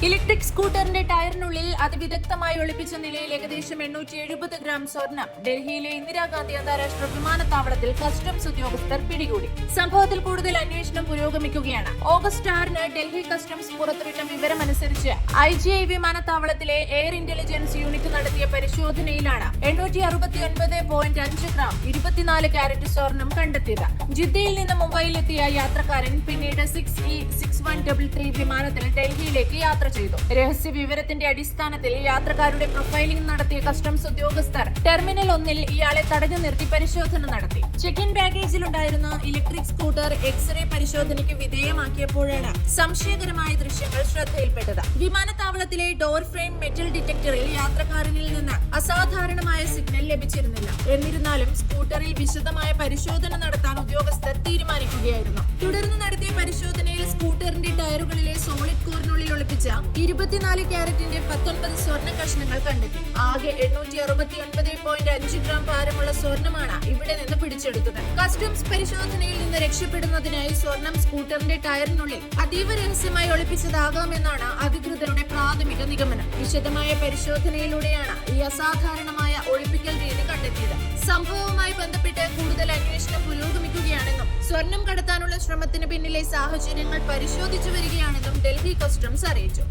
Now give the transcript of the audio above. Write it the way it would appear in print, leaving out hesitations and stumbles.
Electric സ്കൂട്ടറിന്റെ ടയറിനുള്ളിൽ അതിവിദഗ്ധമായി ഒളിപ്പിച്ച നിലയിൽ ഏകദേശം 870 ഗ്രാം സ്വർണം ഡൽഹിയിലെ ഇന്ദിരാഗാന്ധി അന്താരാഷ്ട്ര വിമാനത്താവളത്തിൽ കസ്റ്റംസ് ഉദ്യോഗസ്ഥർ പിടികൂടി. സംഭവത്തിൽ കൂടുതൽ അന്വേഷണം പുരോഗമിക്കുകയാണ്. ഓഗസ്റ്റ് 6-ന് ഡൽഹി കസ്റ്റംസ് പുറത്തുവിട്ട വിവരമനുസരിച്ച് IGI വിമാനത്താവളത്തിലെ എയർ ഇന്റലിജൻസ് യൂണിറ്റ് നടത്തിയ പരിശോധനയിലാണ് 869.5 ഗ്രാം 24 കാരറ്റ് സ്വർണം കണ്ടെത്തിയത്. ജിദ്ദയിൽ നിന്ന് മുംബൈയിലെത്തിയ യാത്രക്കാരൻ പിന്നീട് 6E6133 വിമാനത്തിൽ ഡൽഹിയിലേക്ക് യാത്ര ചെയ്തു. രഹസ്യ വിവരത്തിന്റെ അടിസ്ഥാനത്തിൽ യാത്രക്കാരുടെ പ്രൊഫൈലിംഗ് നടത്തിയ കസ്റ്റംസ് ഉദ്യോഗസ്ഥർ ടെർമിനൽ 1-ൽ ഇയാളെ തടഞ്ഞു നിർത്തി പരിശോധന നടത്തി. ചെക്ക് ഇൻ ബാഗേജിലുണ്ടായിരുന്ന ഇലക്ട്രിക് സ്കൂട്ടർ എക്സ്റേ പരിശോധനയ്ക്ക് വിധേയമാക്കിയപ്പോഴാണ് സംശയകരമായ ദൃശ്യങ്ങൾ ശ്രദ്ധയിൽപ്പെട്ടത്. വിമാനത്താവളത്തിലെ ഡോർ ഫ്രെയിം മെറ്റൽ ഡിറ്റക്ടറിൽ യാത്രക്കാരനിൽ നിന്ന് അസാധാരണമായ സിഗ്നൽ ലഭിച്ചിരുന്നില്ല. എന്നിരുന്നാലും സ്കൂട്ടറിൽ വിശദമായ പരിശോധന നടത്താൻ ഉദ്യോഗസ്ഥർ തീരുമാനിക്കുകയായിരുന്നു. തുടർന്ന് നടത്തിയ പരിശോധനയിൽ സ്കൂട്ടറിന്റെ ടയറുകളിലെ സോളിഡ് കോറിനുള്ളിൽ ഒളിപ്പിച്ച 24 കാരറ്റിന്റെ 19 സ്വർണ്ണ കഷ്ണങ്ങൾ കണ്ടെത്തി. ആകെ 869.5 ഗ്രാം ഭാരമുള്ള സ്വർണ്ണമാണ് ഇവിടെ നിന്ന് പിടിച്ചെടുത്തത്. കസ്റ്റംസ് പരിശോധനയിൽ നിന്ന് രക്ഷപ്പെടുന്നതിനായി സ്വർണം സ്കൂട്ടറിന്റെ ടയറിനുള്ളിൽ അതീവ രഹസ്യമായി ഒളിപ്പിച്ചതാകാമെന്നാണ് അധികൃതരുടെ പ്രാഥമിക നിഗമനം. വിശദമായ പരിശോധനയിലൂടെയാണ് ഈ അസാധാരണമായ ഒളിപ്പിക്കൽ രീതി കണ്ടെത്തിയത്. സംഭവവുമായി ബന്ധപ്പെട്ട് കൂടുതൽ അന്വേഷണം പുരോഗമിക്കുകയാണെന്നും സ്വർണം കടത്താനുള്ള ശ്രമത്തിന് പിന്നിലെ സാഹചര്യങ്ങൾ പരിശോധിച്ചു വരികയാണെന്നും ഡൽഹി കസ്റ്റംസ് അറിയിച്ചു.